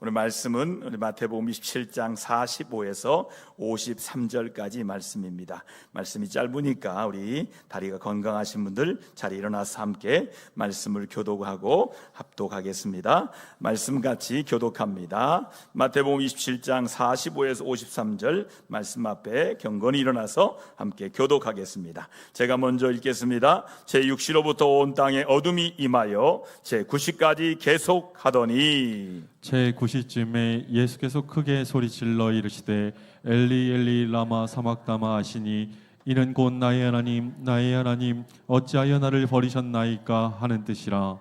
오늘 말씀은 우리 마태복음 27장 45에서 53절까지 말씀입니다. 말씀이 짧으니까 우리 다리가 건강하신 분들 자리에 일어나서 함께 말씀을 교독하고 합독하겠습니다. 말씀 같이 교독합니다. 마태복음 27장 45에서 53절 말씀 앞에 경건히 일어나서 함께 교독하겠습니다. 제가 먼저 읽겠습니다. 제6시로부터 온 땅에 어둠이 임하여 제9시까지 계속하더니 제9시쯤에 예수께서 크게 소리질러 이르시되 엘리 엘리 라마 사막다마 하시니 이는 곧 나의 하나님 어찌하여 나를 버리셨나이까 하는 뜻이라.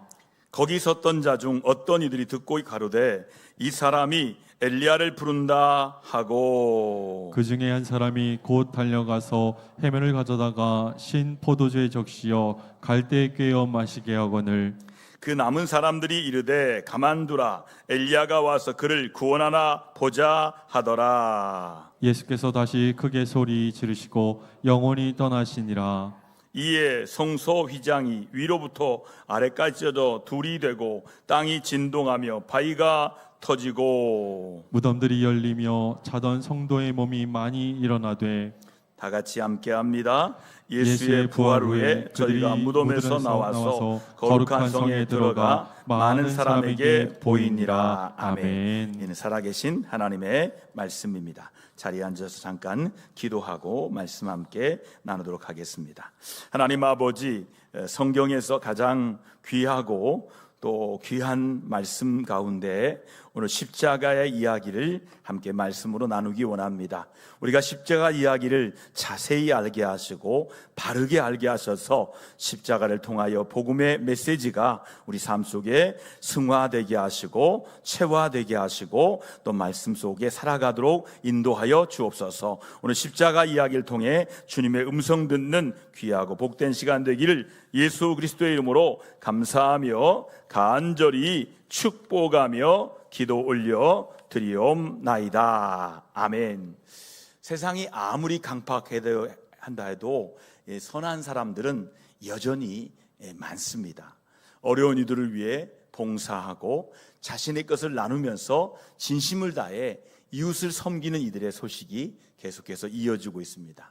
거기 섰던 자 중 어떤 이들이 듣고 가로되 이 사람이 엘리야를 부른다 하고, 그 중에 한 사람이 곧 달려가서 해면을 가져다가 신 포도주에 적시어 갈대에 꿰어 마시게 하거늘 그 남은 사람들이 이르되 가만두라, 엘리야가 와서 그를 구원하나 보자 하더라. 예수께서 다시 크게 소리 지르시고 영원히 떠나시니라. 이에 성소 휘장이 위로부터 아래까지 져져 둘이 되고 땅이 진동하며 바위가 터지고 무덤들이 열리며 자던 성도의 몸이 많이 일어나되, 다 같이 함께 합니다. 예수의 부활 후에 저희가 무덤에서 나와서 거룩한 성에 들어가 많은 사람에게 보이니라. 아멘. 이는 살아계신 하나님의 말씀입니다. 자리에 앉아서 잠깐 기도하고 말씀 함께 나누도록 하겠습니다. 하나님 아버지, 성경에서 가장 귀하고 또 귀한 말씀 가운데 오늘 십자가의 이야기를 함께 말씀으로 나누기 원합니다. 우리가 십자가 이야기를 자세히 알게 하시고 바르게 알게 하셔서 십자가를 통하여 복음의 메시지가 우리 삶 속에 승화되게 하시고 체화되게 하시고 또 말씀 속에 살아가도록 인도하여 주옵소서. 오늘 십자가 이야기를 통해 주님의 음성 듣는 귀하고 복된 시간 되기를 예수 그리스도의 이름으로 감사하며 간절히 축복하며 기도 올려 드리옵나이다. 아멘. 세상이 아무리 강팍한다 해도 선한 사람들은 여전히 많습니다. 어려운 이들을 위해 봉사하고 자신의 것을 나누면서 진심을 다해 이웃을 섬기는 이들의 소식이 계속해서 이어지고 있습니다.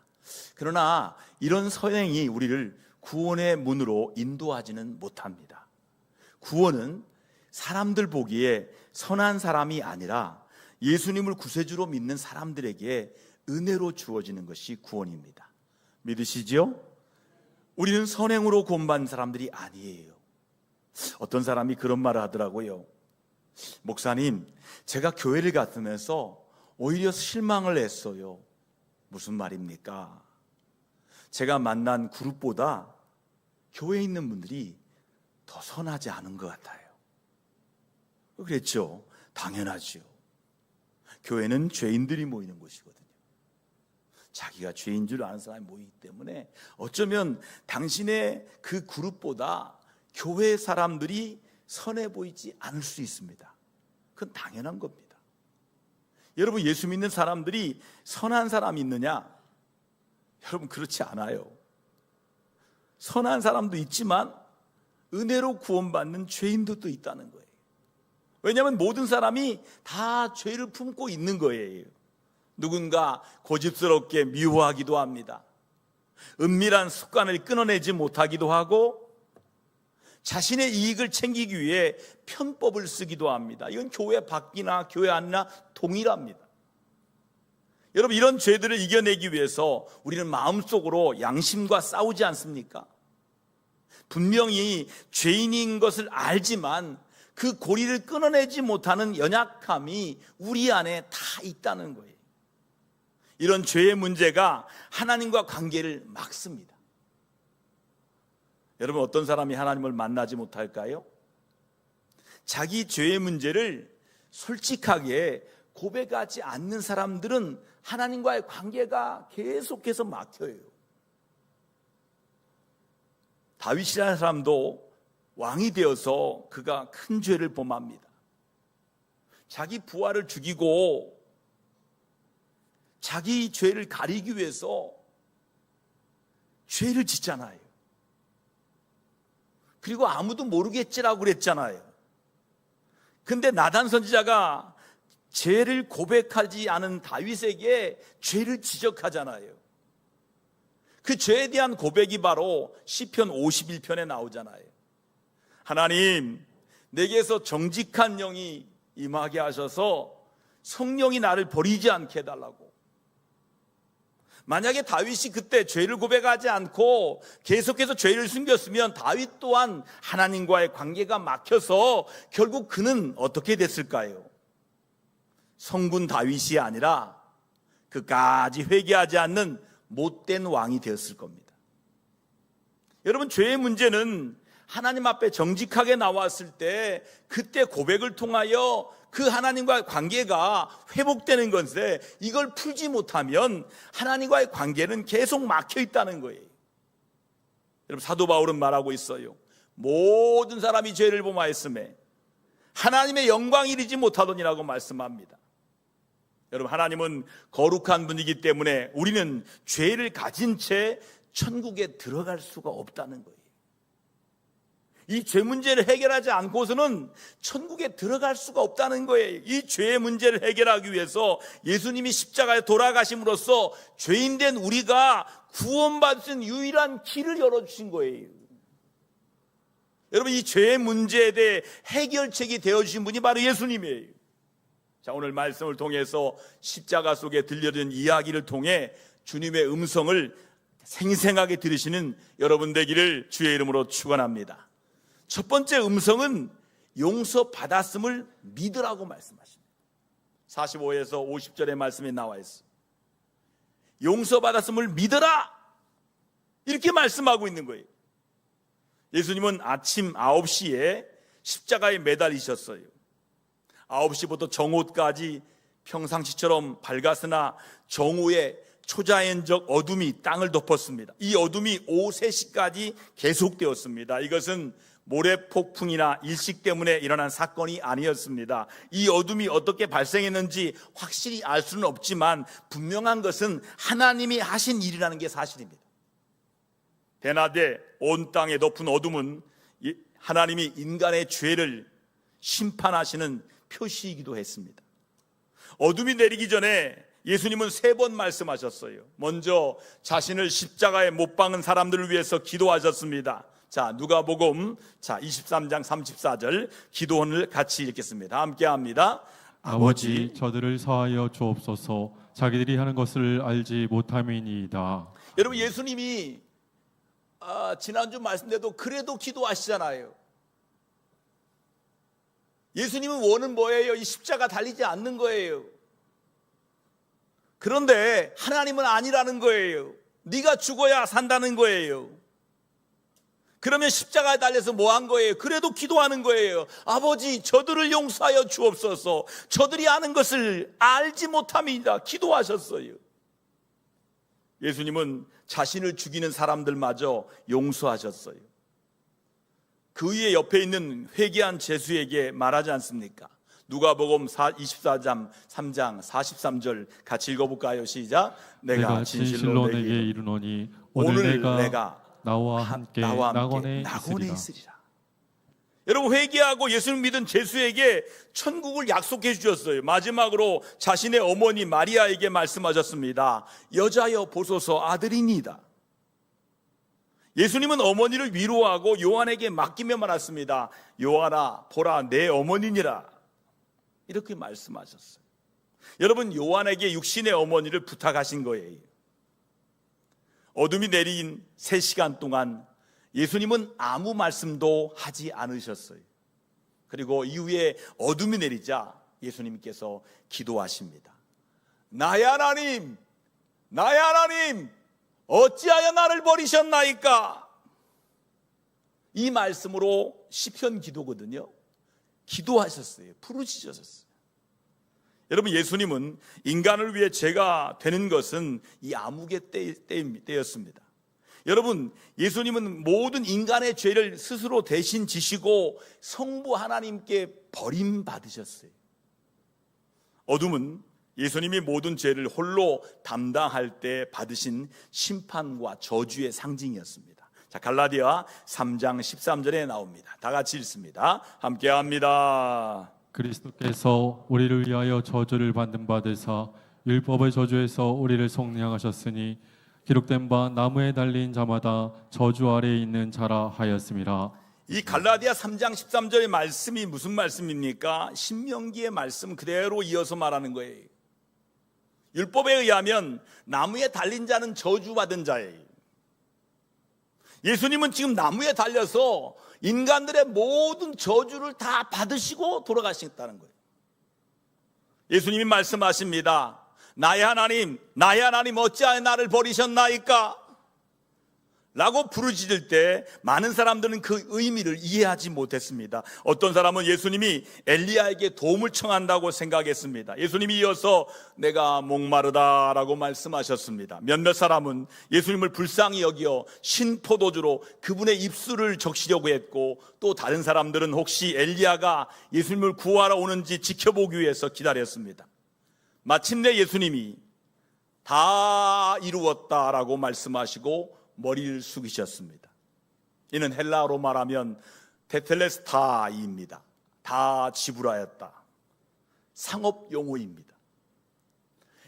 그러나 이런 선행이 우리를 구원의 문으로 인도하지는 못합니다. 구원은 사람들 보기에 선한 사람이 아니라 예수님을 구세주로 믿는 사람들에게 은혜로 주어지는 것이 구원입니다. 믿으시죠? 우리는 선행으로 구원받는 사람들이 아니에요. 어떤 사람이 그런 말을 하더라고요. 목사님, 제가 교회를 갔으면서 오히려 실망을 했어요. 무슨 말입니까? 제가 만난 그룹보다 교회에 있는 분들이 더 선하지 않은 것 같아요. 그랬죠. 당연하죠. 교회는 죄인들이 모이는 곳이거든요. 자기가 죄인 줄 아는 사람이 모이기 때문에 어쩌면 당신의 그 그룹보다 교회 사람들이 선해 보이지 않을 수 있습니다. 그건 당연한 겁니다. 여러분, 예수 믿는 사람들이 선한 사람이 있느냐? 여러분, 그렇지 않아요. 선한 사람도 있지만 은혜로 구원받는 죄인들도 있다는 거예요. 왜냐하면 모든 사람이 다 죄를 품고 있는 거예요. 누군가 고집스럽게 미워하기도 합니다. 은밀한 습관을 끊어내지 못하기도 하고 자신의 이익을 챙기기 위해 편법을 쓰기도 합니다. 이건 교회 밖이나 교회 안이나 동일합니다. 여러분, 이런 죄들을 이겨내기 위해서 우리는 마음속으로 양심과 싸우지 않습니까? 분명히 죄인인 것을 알지만 그 고리를 끊어내지 못하는 연약함이 우리 안에 다 있다는 거예요. 이런 죄의 문제가 하나님과 관계를 막습니다. 여러분, 어떤 사람이 하나님을 만나지 못할까요? 자기 죄의 문제를 솔직하게 고백하지 않는 사람들은 하나님과의 관계가 계속해서 막혀요. 다윗이라는 사람도 왕이 되어서 그가 큰 죄를 범합니다. 자기 부하를 죽이고 자기 죄를 가리기 위해서 죄를 짓잖아요. 그리고 아무도 모르겠지라고 그랬잖아요. 근데 나단 선지자가 죄를 고백하지 않은 다윗에게 죄를 지적하잖아요. 그 죄에 대한 고백이 바로 시편 51편에 나오잖아요. 하나님, 내게서 정직한 영이 임하게 하셔서 성령이 나를 버리지 않게 해달라고. 만약에 다윗이 그때 죄를 고백하지 않고 계속해서 죄를 숨겼으면 다윗 또한 하나님과의 관계가 막혀서 결국 그는 어떻게 됐을까요? 성군 다윗이 아니라 그까지 회개하지 않는 못된 왕이 되었을 겁니다. 여러분, 죄의 문제는 하나님 앞에 정직하게 나왔을 때 그때 고백을 통하여 그 하나님과의 관계가 회복되는 건데, 이걸 풀지 못하면 하나님과의 관계는 계속 막혀 있다는 거예요. 여러분, 사도 바울은 말하고 있어요. 모든 사람이 죄를 범하였음에 하나님의 영광이 이르지 못하더니라고 말씀합니다. 여러분, 하나님은 거룩한 분이기 때문에 우리는 죄를 가진 채 천국에 들어갈 수가 없다는 거예요. 이 죄 문제를 해결하지 않고서는 천국에 들어갈 수가 없다는 거예요. 이 죄의 문제를 해결하기 위해서 예수님이 십자가에 돌아가심으로써 죄인된 우리가 구원받을 수 있는 유일한 길을 열어주신 거예요. 여러분, 이 죄의 문제에 대해 해결책이 되어주신 분이 바로 예수님이에요. 자, 오늘 말씀을 통해서 십자가 속에 들려진 이야기를 통해 주님의 음성을 생생하게 들으시는 여러분 되기를 주의 이름으로 축원합니다. 첫 번째 음성은 용서받았음을 믿으라고 말씀하십니다. 45에서 50절의 말씀에 나와 있어요. 용서받았음을 믿어라, 이렇게 말씀하고 있는 거예요. 예수님은 아침 9시에 십자가에 매달리셨어요. 9시부터 정오까지 평상시처럼 밝았으나 정오에 초자연적 어둠이 땅을 덮었습니다. 이 어둠이 오후 3시까지 계속되었습니다. 이것은 모래폭풍이나 일식 때문에 일어난 사건이 아니었습니다. 이 어둠이 어떻게 발생했는지 확실히 알 수는 없지만 분명한 것은 하나님이 하신 일이라는 게 사실입니다. 대낮에 온 땅의 높은 어둠은 하나님이 인간의 죄를 심판하시는 표시이기도 했습니다. 어둠이 내리기 전에 예수님은 3번 말씀하셨어요. 먼저 자신을 십자가에 못 박은 사람들을 위해서 기도하셨습니다. 자, 누가복음 23장 34절 기도원을 같이 읽겠습니다. 함께 합니다. 아버지, 저들을 사하여 주옵소서. 자기들이 하는 것을 알지 못함이니이다. 여러분, 예수님이 지난주 말씀대로 그래도 기도하시잖아요. 예수님은 원은 뭐예요? 이 십자가 달리지 않는 거예요. 그런데 하나님은 아니라는 거예요. 네가 죽어야 산다는 거예요. 그러면 십자가에 달려서 뭐 한 거예요? 그래도 기도하는 거예요. 아버지, 저들을 용서하여 주옵소서. 저들이 아는 것을 알지 못함이다. 기도하셨어요. 예수님은 자신을 죽이는 사람들마저 용서하셨어요. 그 위에 옆에 있는 회개한 죄수에게 말하지 않습니까? 누가복음 24장 3장 43절 같이 읽어볼까요? 시작. 내가 진실로 내게 이르노니 오늘 내가 나와 함께 낙원에 있으리라. 여러분, 회개하고 예수를 믿은 죄수에게 천국을 약속해 주셨어요. 마지막으로 자신의 어머니 마리아에게 말씀하셨습니다. 여자여 보소서, 아들이니이다. 예수님은 어머니를 위로하고 요한에게 맡기며 말했습니다. 요한아, 보라, 내 어머니니라. 이렇게 말씀하셨어요. 여러분, 요한에게 육신의 어머니를 부탁하신 거예요. 어둠이 내린 3시간 동안 예수님은 아무 말씀도 하지 않으셨어요. 그리고 이후에 어둠이 내리자 예수님께서 기도하십니다. 나의 하나님, 나의 하나님, 어찌하여 나를 버리셨나이까? 이 말씀으로 시편 기도거든요. 기도하셨어요. 부르짖으셨어요. 여러분, 예수님은 인간을 위해 죄가 되는 것은 이 암흑의 때였습니다. 여러분, 예수님은 모든 인간의 죄를 스스로 대신 지시고 성부 하나님께 버림받으셨어요. 어둠은 예수님이 모든 죄를 홀로 담당할 때 받으신 심판과 저주의 상징이었습니다. 자, 갈라디아 3장 13절에 나옵니다. 다 같이 읽습니다. 함께 합니다. 그리스도께서 우리를 위하여 저주를 받는 바 되사 율법의 저주에서 우리를 속량하셨으니 기록된 바 나무에 달린 자마다 저주 아래에 있는 자라 하였음이라. 이 갈라디아 3장 13절의 말씀이 무슨 말씀입니까? 신명기의 말씀 그대로 이어서 말하는 거예요. 율법에 의하면 나무에 달린 자는 저주받은 자예요. 예수님은 지금 나무에 달려서 인간들의 모든 저주를 다 받으시고 돌아가시겠다는 거예요. 예수님이 말씀하십니다. 나의 하나님 어찌하여 나를 버리셨나이까? 라고 부르짖을 때 많은 사람들은 그 의미를 이해하지 못했습니다. 어떤 사람은 예수님이 엘리야에게 도움을 청한다고 생각했습니다. 예수님이 이어서 내가 목마르다 라고 말씀하셨습니다. 몇몇 사람은 예수님을 불쌍히 여겨 신포도주로 그분의 입술을 적시려고 했고, 또 다른 사람들은 혹시 엘리야가 예수님을 구하러 오는지 지켜보기 위해서 기다렸습니다. 마침내 예수님이 다 이루었다라고 말씀하시고 머리를 숙이셨습니다. 이는 헬라어로 말하면 테텔레스타이입니다. 다 지불하였다. 상업 용어입니다.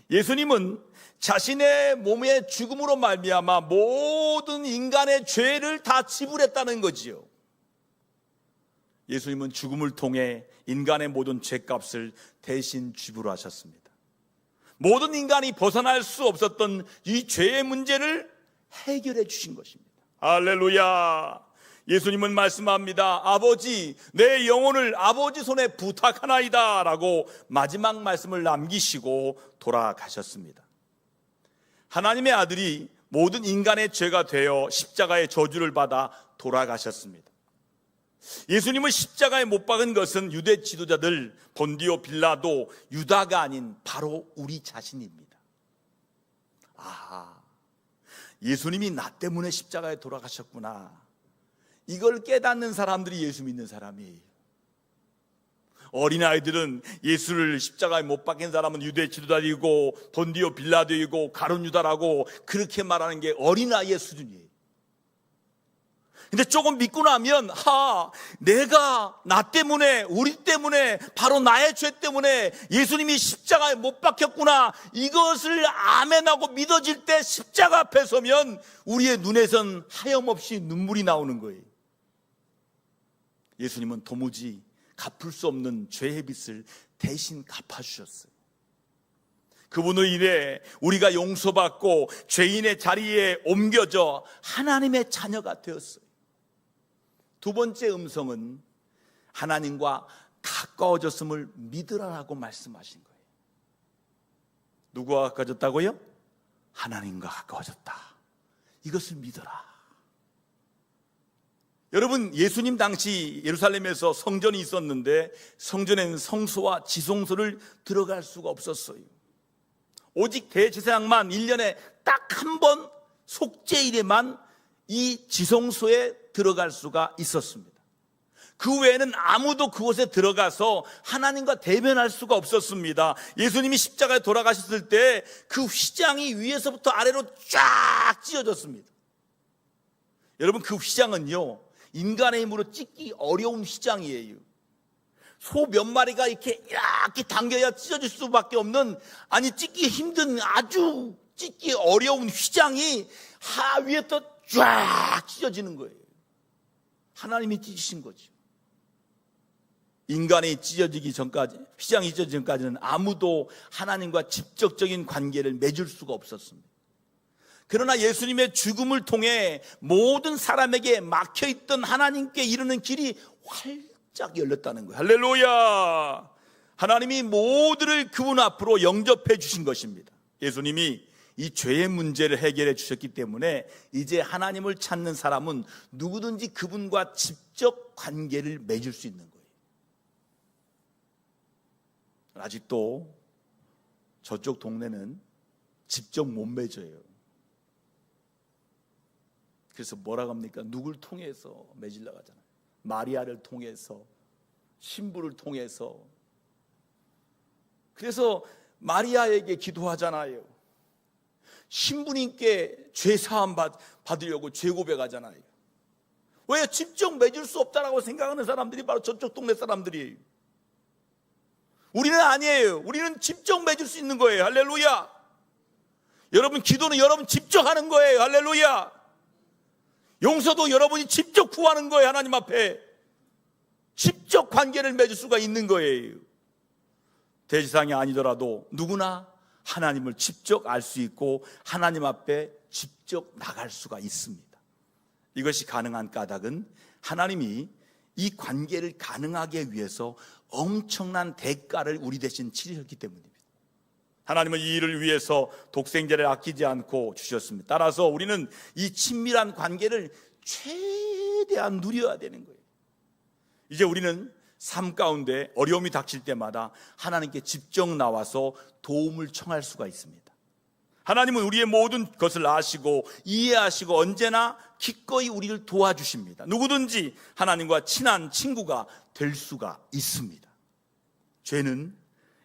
예수님은 자신의 몸의 죽음으로 말미암아 모든 인간의 죄를 다 지불했다는 거지요. 예수님은 죽음을 통해 인간의 모든 죄값을 대신 지불하셨습니다. 모든 인간이 벗어날 수 없었던 이 죄의 문제를 해결해 주신 것입니다. 할렐루야. 예수님은 말씀합니다. 아버지, 내 영혼을 아버지 손에 부탁하나이다 라고 마지막 말씀을 남기시고 돌아가셨습니다. 하나님의 아들이 모든 인간의 죄가 되어 십자가의 저주를 받아 돌아가셨습니다. 예수님을 십자가에 못 박은 것은 유대 지도자들 본디오 빌라도 유다가 아닌 바로 우리 자신입니다. 예수님이 나 때문에 십자가에 돌아가셨구나. 이걸 깨닫는 사람들이 예수 믿는 사람이에요. 어린아이들은 예수를 십자가에 못 박힌 사람은 유대 지도자이고 본디오 빌라도이고 가룟 유다라고 그렇게 말하는 게 어린아이의 수준이에요. 근데 조금 믿고 나면 내가 나 때문에, 우리 때문에, 바로 나의 죄 때문에 예수님이 십자가에 못 박혔구나, 이것을 아멘하고 믿어질 때 십자가 앞에 서면 우리의 눈에선 하염없이 눈물이 나오는 거예요. 예수님은 도무지 갚을 수 없는 죄의 빚을 대신 갚아주셨어요. 그분으로 인해 우리가 용서받고 죄인의 자리에 옮겨져 하나님의 자녀가 되었어요. 두 번째 음성은 하나님과 가까워졌음을 믿으라라고 말씀하신 거예요. 누구와 가까워졌다고요? 하나님과 가까워졌다. 이것을 믿어라. 여러분, 예수님 당시 예루살렘에서 성전이 있었는데 성전에는 성소와 지성소를 들어갈 수가 없었어요. 오직 대제사장만 1년에 딱 한 번 속죄일에만 이 지성소에 들어갈 수가 있었습니다. 그 외에는 아무도 그곳에 들어가서 하나님과 대면할 수가 없었습니다. 예수님이 십자가에 돌아가셨을 때 그 휘장이 위에서부터 아래로 쫙 찢어졌습니다. 여러분, 그 휘장은요, 인간의 힘으로 찢기 어려운 휘장이에요. 소 몇 마리가 이렇게 당겨야 찢어질 수밖에 없는, 찢기 힘든 아주 찢기 어려운 휘장이 하위에부터 쫙 찢어지는 거예요. 하나님이 찢으신 거죠. 인간이 찢어지기 전까지, 휘장이 찢어지기 전까지는 아무도 하나님과 직접적인 관계를 맺을 수가 없었습니다. 그러나 예수님의 죽음을 통해 모든 사람에게 막혀있던 하나님께 이르는 길이 활짝 열렸다는 거예요. 할렐루야. 하나님이 모두를 그분 앞으로 영접해 주신 것입니다. 예수님이 이 죄의 문제를 해결해 주셨기 때문에 이제 하나님을 찾는 사람은 누구든지 그분과 직접 관계를 맺을 수 있는 거예요. 아직도 저쪽 동네는 직접 못 맺어요. 그래서 뭐라고 합니까? 누굴 통해서 맺으려고 하잖아요. 마리아를 통해서, 신부를 통해서. 그래서 마리아에게 기도하잖아요. 신부님께 죄사함 받으려고 죄 고백하잖아요. 왜? 직접 맺을 수 없다라고 생각하는 사람들이 바로 저쪽 동네 사람들이에요. 우리는 아니에요. 우리는 직접 맺을 수 있는 거예요. 할렐루야. 여러분, 기도는 여러분 직접 하는 거예요. 할렐루야. 용서도 여러분이 직접 구하는 거예요. 하나님 앞에 직접 관계를 맺을 수가 있는 거예요. 대지상이 아니더라도 누구나 하나님을 직접 알 수 있고 하나님 앞에 직접 나갈 수가 있습니다. 이것이 가능한 까닭은 하나님이 이 관계를 가능하게 위해서 엄청난 대가를 우리 대신 치르셨기 때문입니다. 하나님은 이 일을 위해서 독생자를 아끼지 않고 주셨습니다. 따라서 우리는 이 친밀한 관계를 최대한 누려야 되는 거예요. 이제 우리는 삶 가운데 어려움이 닥칠 때마다 하나님께 직접 나와서 도움을 청할 수가 있습니다. 하나님은 우리의 모든 것을 아시고 이해하시고 언제나 기꺼이 우리를 도와주십니다. 누구든지 하나님과 친한 친구가 될 수가 있습니다. 죄는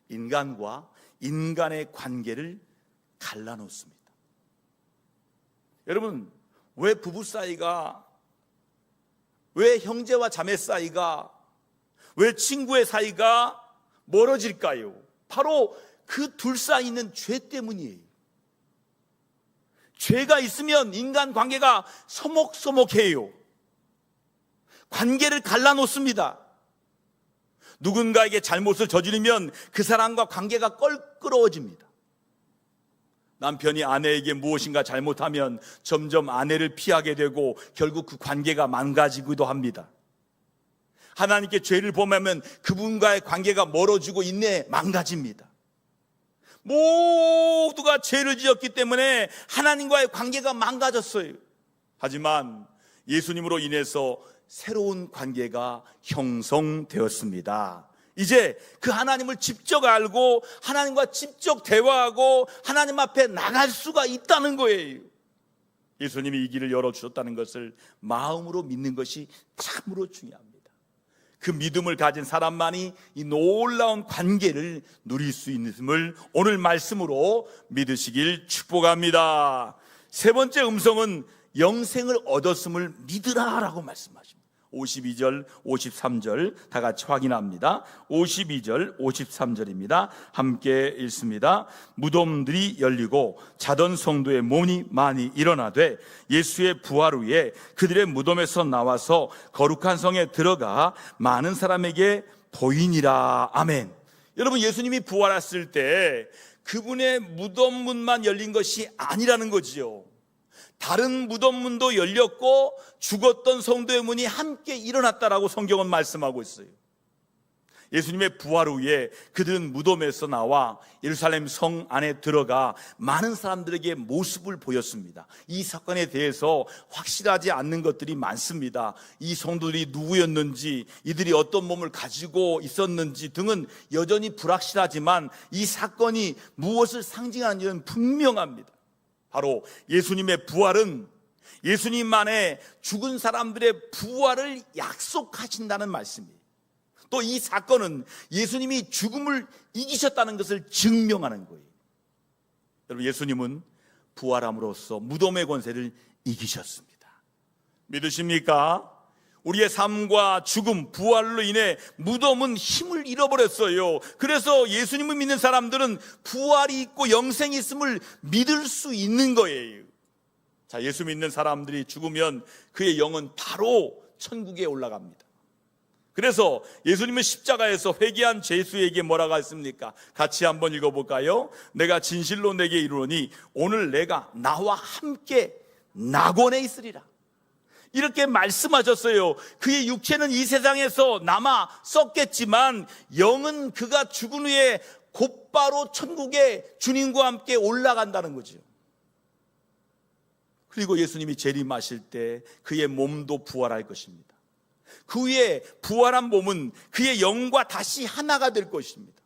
인간과 인간의 관계를 갈라놓습니다. 여러분, 왜 부부 사이가, 왜 형제와 자매 사이가, 왜 친구의 사이가 멀어질까요? 바로 그 둘 사이 있는 죄 때문이에요. 죄가 있으면 인간 관계가 서먹서먹해요. 관계를 갈라놓습니다. 누군가에게 잘못을 저지르면 그 사람과 관계가 껄끄러워집니다. 남편이 아내에게 무엇인가 잘못하면 점점 아내를 피하게 되고 결국 그 관계가 망가지기도 합니다. 하나님께 죄를 범하면 그분과의 관계가 멀어지고 인내 망가집니다. 모두가 죄를 지었기 때문에 하나님과의 관계가 망가졌어요. 하지만 예수님으로 인해서 새로운 관계가 형성되었습니다. 이제 그 하나님을 직접 알고 하나님과 직접 대화하고 하나님 앞에 나갈 수가 있다는 거예요. 예수님이 이 길을 열어주셨다는 것을 마음으로 믿는 것이 참으로 중요합니다. 그 믿음을 가진 사람만이 이 놀라운 관계를 누릴 수 있음을 오늘 말씀으로 믿으시길 축복합니다. 세 번째 음성은 영생을 얻었음을 믿으라라고 말씀하십니다. 52절, 53절 다 같이 확인합니다. 52절, 53절입니다. 함께 읽습니다. 무덤들이 열리고 자던 성도의 몸이 많이 일어나되 예수의 부활 후에 그들의 무덤에서 나와서 거룩한 성에 들어가 많은 사람에게 보이니라. 아멘. 여러분, 예수님이 부활했을 때 그분의 무덤문만 열린 것이 아니라는 거지요. 다른 무덤문도 열렸고 죽었던 성도의 문이 함께 일어났다라고 성경은 말씀하고 있어요. 예수님의 부활 후에 그들은 무덤에서 나와 예루살렘 성 안에 들어가 많은 사람들에게 모습을 보였습니다. 이 사건에 대해서 확실하지 않는 것들이 많습니다. 이 성도들이 누구였는지, 이들이 어떤 몸을 가지고 있었는지 등은 여전히 불확실하지만 이 사건이 무엇을 상징하는지는 분명합니다. 바로 예수님의 부활은 예수님만의 죽은 사람들의 부활을 약속하신다는 말씀이에요. 또 이 사건은 예수님이 죽음을 이기셨다는 것을 증명하는 거예요. 여러분, 예수님은 부활함으로써 무덤의 권세를 이기셨습니다. 믿으십니까? 우리의 삶과 죽음, 부활로 인해 무덤은 힘을 잃어버렸어요. 그래서 예수님을 믿는 사람들은 부활이 있고 영생이 있음을 믿을 수 있는 거예요. 자, 예수 믿는 사람들이 죽으면 그의 영은 바로 천국에 올라갑니다. 그래서 예수님은 십자가에서 회개한 죄수에게 뭐라고 했습니까? 같이 한번 읽어볼까요? 내가 진실로 내게 이르노니 오늘 내가 나와 함께 낙원에 있으리라. 이렇게 말씀하셨어요. 그의 육체는 이 세상에서 남아 썩겠지만 영은 그가 죽은 후에 곧바로 천국에 주님과 함께 올라간다는 거죠. 그리고 예수님이 재림하실 때 그의 몸도 부활할 것입니다. 그 후에 부활한 몸은 그의 영과 다시 하나가 될 것입니다.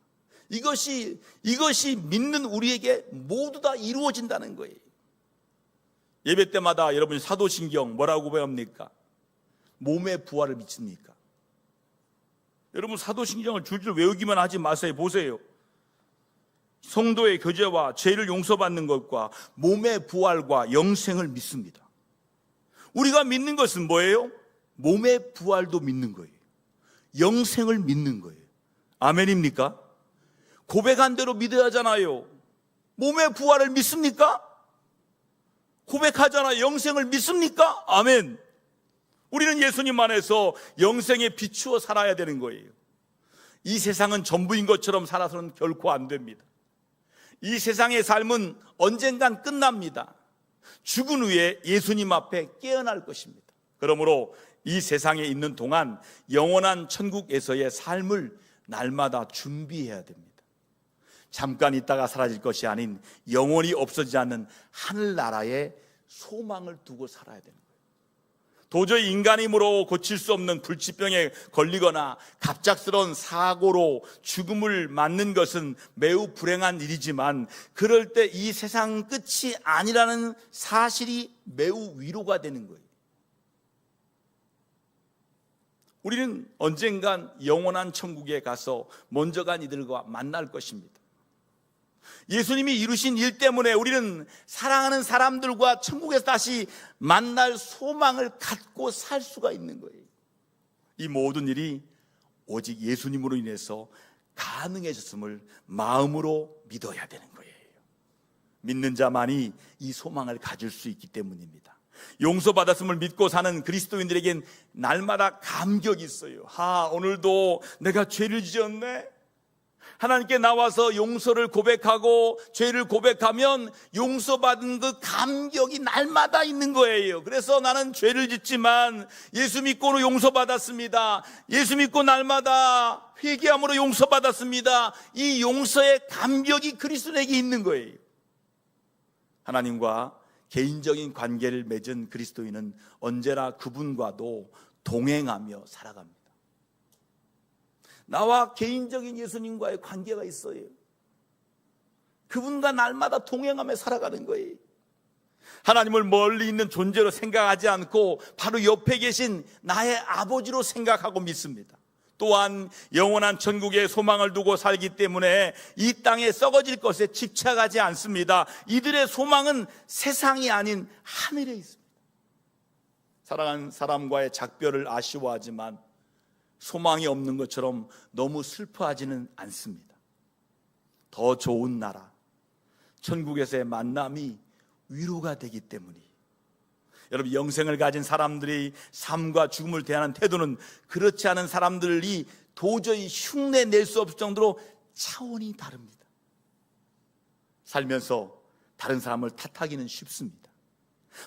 이것이 믿는 우리에게 모두 다 이루어진다는 거예요. 예배 때마다 여러분 사도신경 뭐라고 배웁니까? 몸의 부활을 믿습니까? 여러분, 사도신경을 줄줄 외우기만 하지 마세요. 보세요. 성도의 교제와 죄를 용서받는 것과 몸의 부활과 영생을 믿습니다. 우리가 믿는 것은 뭐예요? 몸의 부활도 믿는 거예요. 영생을 믿는 거예요. 아멘입니까? 고백한 대로 믿어야 하잖아요. 몸의 부활을 믿습니까? 고백하잖아요. 영생을 믿습니까? 아멘. 우리는 예수님 안에서 영생에 비추어 살아야 되는 거예요. 이 세상은 전부인 것처럼 살아서는 결코 안 됩니다. 이 세상의 삶은 언젠간 끝납니다. 죽은 후에 예수님 앞에 깨어날 것입니다. 그러므로 이 세상에 있는 동안 영원한 천국에서의 삶을 날마다 준비해야 됩니다. 잠깐 있다가 사라질 것이 아닌 영원히 없어지지 않는 하늘나라의 소망을 두고 살아야 되는 거예요. 도저히 인간 힘으로 고칠 수 없는 불치병에 걸리거나 갑작스러운 사고로 죽음을 맞는 것은 매우 불행한 일이지만, 그럴 때 이 세상 끝이 아니라는 사실이 매우 위로가 되는 거예요. 우리는 언젠간 영원한 천국에 가서 먼저 간 이들과 만날 것입니다. 예수님이 이루신 일 때문에 우리는 사랑하는 사람들과 천국에서 다시 만날 소망을 갖고 살 수가 있는 거예요. 이 모든 일이 오직 예수님으로 인해서 가능해졌음을 마음으로 믿어야 되는 거예요. 믿는 자만이 이 소망을 가질 수 있기 때문입니다. 용서받았음을 믿고 사는 그리스도인들에겐 날마다 감격이 있어요. 오늘도 내가 죄를 지었네. 하나님께 나와서 용서를 고백하고 죄를 고백하면 용서받은 그 감격이 날마다 있는 거예요. 그래서 나는 죄를 짓지만 예수 믿고는 용서받았습니다. 예수 믿고 날마다 회개함으로 용서받았습니다. 이 용서의 감격이 그리스도인에게 있는 거예요. 하나님과 개인적인 관계를 맺은 그리스도인은 언제나 그분과도 동행하며 살아갑니다. 나와 개인적인 예수님과의 관계가 있어요. 그분과 날마다 동행하며 살아가는 거예요. 하나님을 멀리 있는 존재로 생각하지 않고 바로 옆에 계신 나의 아버지로 생각하고 믿습니다. 또한 영원한 천국의 소망을 두고 살기 때문에 이 땅에 썩어질 것에 집착하지 않습니다. 이들의 소망은 세상이 아닌 하늘에 있습니다. 사랑하는 사람과의 작별을 아쉬워하지만 소망이 없는 것처럼 너무 슬퍼하지는 않습니다. 더 좋은 나라, 천국에서의 만남이 위로가 되기 때문이에요. 여러분, 영생을 가진 사람들이 삶과 죽음을 대하는 태도는 그렇지 않은 사람들이 도저히 흉내 낼 수 없을 정도로 차원이 다릅니다. 살면서 다른 사람을 탓하기는 쉽습니다.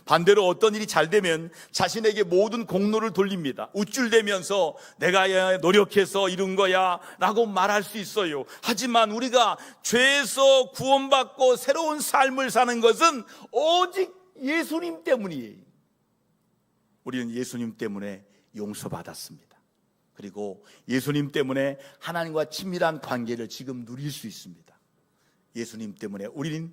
반대로 어떤 일이 잘 되면 자신에게 모든 공로를 돌립니다. 우쭐대면서 내가 노력해서 이룬 거야 라고 말할 수 있어요. 하지만 우리가 죄에서 구원받고 새로운 삶을 사는 것은 오직 예수님 때문이에요. 우리는 예수님 때문에 용서받았습니다. 그리고 예수님 때문에 하나님과 친밀한 관계를 지금 누릴 수 있습니다. 예수님 때문에 우리는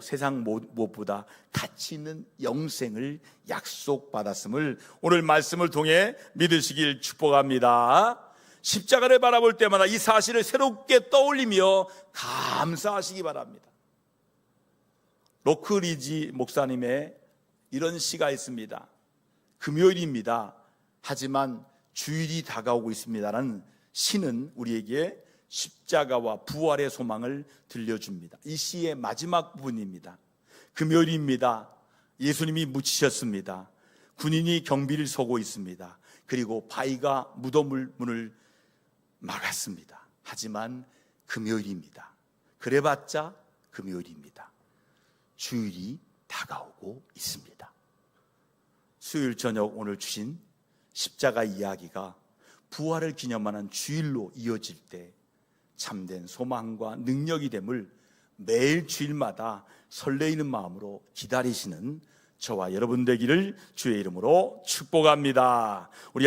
세상 무엇보다 가치 있는 영생을 약속받았음을 오늘 말씀을 통해 믿으시길 축복합니다. 십자가를 바라볼 때마다 이 사실을 새롭게 떠올리며 감사하시기 바랍니다. 로크리지 목사님의 이런 시가 있습니다. 금요일입니다. 하지만 주일이 다가오고 있습니다라는 시는 우리에게 십자가와 부활의 소망을 들려줍니다. 이 시의 마지막 부분입니다. 금요일입니다. 예수님이 묻히셨습니다. 군인이 경비를 서고 있습니다. 그리고 바위가 무덤을 문을 막았습니다. 하지만 금요일입니다. 그래봤자 금요일입니다. 주일이 다가오고 있습니다. 수요일 저녁 오늘 주신 십자가 이야기가 부활을 기념하는 주일로 이어질 때 참된 소망과 능력이 됨을 매일 주일마다 설레이는 마음으로 기다리시는 저와 여러분 되기를 주의 이름으로 축복합니다. 우리